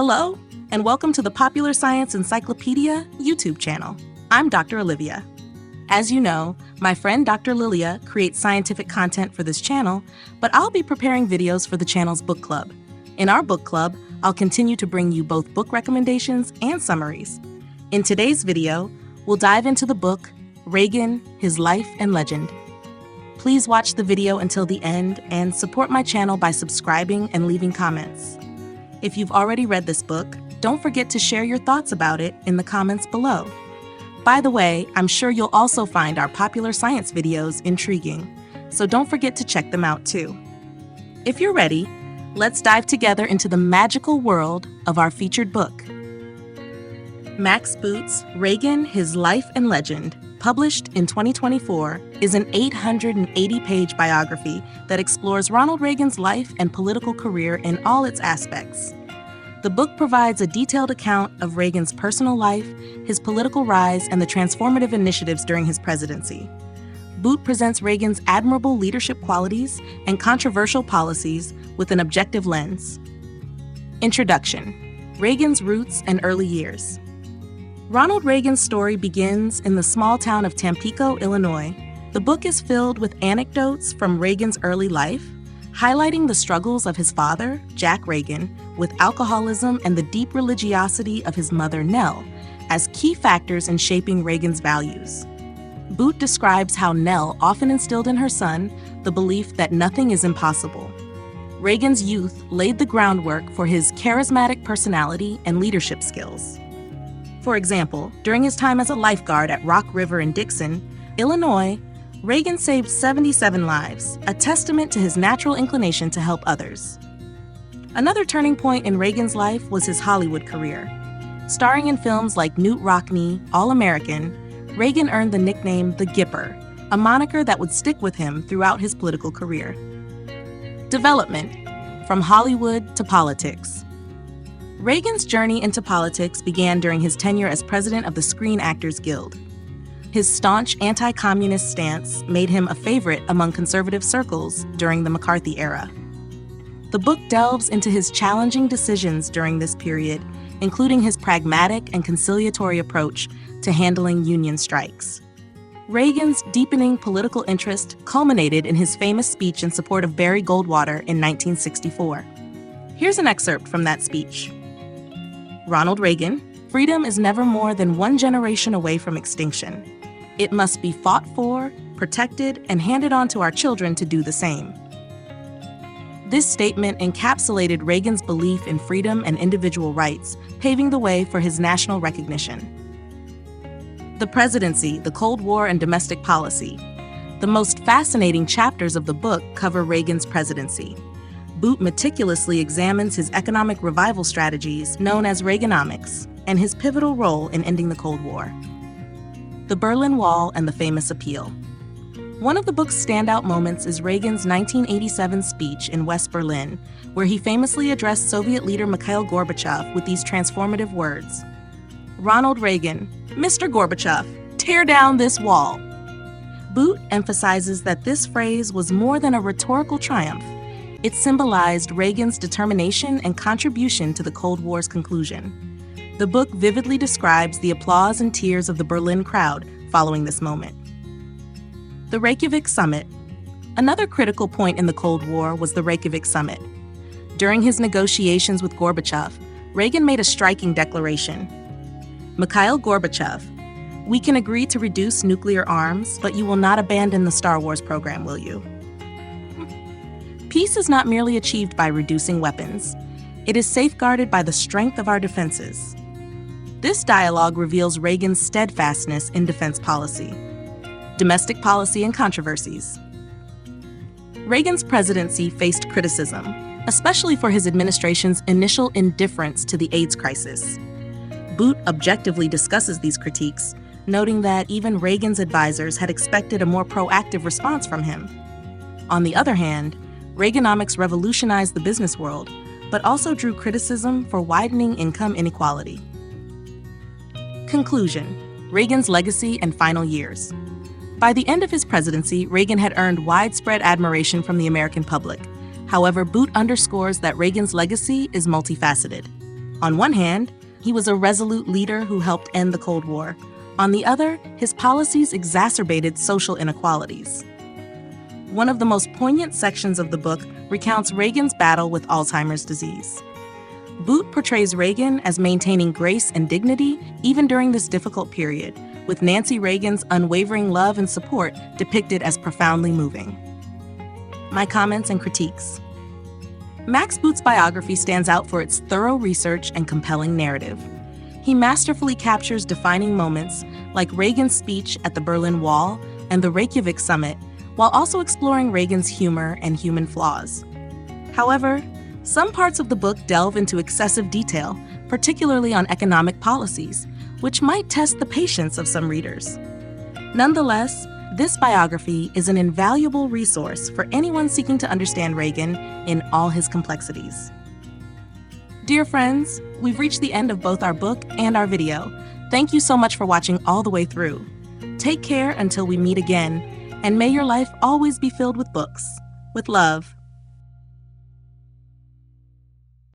Hello, and welcome to the Popular Science Encyclopedia YouTube channel. I'm Dr. Olivia. As you know, my friend Dr. Lilia creates scientific content for this channel, but I'll be preparing videos for the channel's book club. In our book club, I'll continue to bring you both book recommendations and summaries. In today's video, we'll dive into the book, Reagan, His Life and Legend. Please watch the video until the end and support my channel by subscribing and leaving comments. If you've already read this book, don't forget to share your thoughts about it in the comments below. By the way, I'm sure you'll also find our popular science videos intriguing, so don't forget to check them out too. If you're ready, let's dive together into the magical world of our featured book. Max Boot's Reagan, His Life and Legend, published in 2024, is an 880-page biography that explores Ronald Reagan's life and political career in all its aspects. The book provides a detailed account of Reagan's personal life, his political rise, and the transformative initiatives during his presidency. Boot presents Reagan's admirable leadership qualities and controversial policies with an objective lens. Introduction: Reagan's roots and early years. Ronald Reagan's story begins in the small town of Tampico, Illinois. The book is filled with anecdotes from Reagan's early life, highlighting the struggles of his father, Jack Reagan, with alcoholism and the deep religiosity of his mother, Nell, as key factors in shaping Reagan's values. Boot describes how Nell often instilled in her son the belief that nothing is impossible. Reagan's youth laid the groundwork for his charismatic personality and leadership skills. For example, during his time as a lifeguard at Rock River in Dixon, Illinois, Reagan saved 77 lives, a testament to his natural inclination to help others. Another turning point in Reagan's life was his Hollywood career. Starring in films like Knute Rockne, All-American, Reagan earned the nickname the Gipper, a moniker that would stick with him throughout his political career. Development: from Hollywood to politics. Reagan's journey into politics began during his tenure as president of the Screen Actors Guild. His staunch anti-communist stance made him a favorite among conservative circles during the McCarthy era. The book delves into his challenging decisions during this period, including his pragmatic and conciliatory approach to handling union strikes. Reagan's deepening political interest culminated in his famous speech in support of Barry Goldwater in 1964. Here's an excerpt from that speech. Ronald Reagan: freedom is never more than one generation away from extinction. It must be fought for, protected, and handed on to our children to do the same. This statement encapsulated Reagan's belief in freedom and individual rights, paving the way for his national recognition. The Presidency, the Cold War, and Domestic Policy. The most fascinating chapters of the book cover Reagan's presidency. Boot meticulously examines his economic revival strategies, known as Reaganomics, and his pivotal role in ending the Cold War. The Berlin Wall and the famous appeal. One of the book's standout moments is Reagan's 1987 speech in West Berlin, where he famously addressed Soviet leader Mikhail Gorbachev with these transformative words. Ronald Reagan: Mr. Gorbachev, tear down this wall. Boot emphasizes that this phrase was more than a rhetorical triumph. It symbolized Reagan's determination and contribution to the Cold War's conclusion. The book vividly describes the applause and tears of the Berlin crowd following this moment. The Reykjavik Summit. Another critical point in the Cold War was the Reykjavik Summit. During his negotiations with Gorbachev, Reagan made a striking declaration. Mikhail Gorbachev: we can agree to reduce nuclear arms, but you will not abandon the Star Wars program, will you? Peace is not merely achieved by reducing weapons. It is safeguarded by the strength of our defenses. This dialogue reveals Reagan's steadfastness in defense policy. Domestic policy and controversies. Reagan's presidency faced criticism, especially for his administration's initial indifference to the AIDS crisis. Boot objectively discusses these critiques, noting that even Reagan's advisors had expected a more proactive response from him. On the other hand, Reaganomics revolutionized the business world, but also drew criticism for widening income inequality. Conclusion: Reagan's legacy and final years. By the end of his presidency, Reagan had earned widespread admiration from the American public. However, Boot underscores that Reagan's legacy is multifaceted. On one hand, he was a resolute leader who helped end the Cold War. On the other, his policies exacerbated social inequalities. One of the most poignant sections of the book recounts Reagan's battle with Alzheimer's disease. Boot portrays Reagan as maintaining grace and dignity even during this difficult period, with Nancy Reagan's unwavering love and support depicted as profoundly moving. My comments and critiques. Max Boot's biography stands out for its thorough research and compelling narrative. He masterfully captures defining moments like Reagan's speech at the Berlin Wall and the Reykjavik summit, while also exploring Reagan's humor and human flaws. However, some parts of the book delve into excessive detail, particularly on economic policies, which might test the patience of some readers. Nonetheless, this biography is an invaluable resource for anyone seeking to understand Reagan in all his complexities. Dear friends, we've reached the end of both our book and our video. Thank you so much for watching all the way through. Take care until we meet again, and may your life always be filled with books. With love.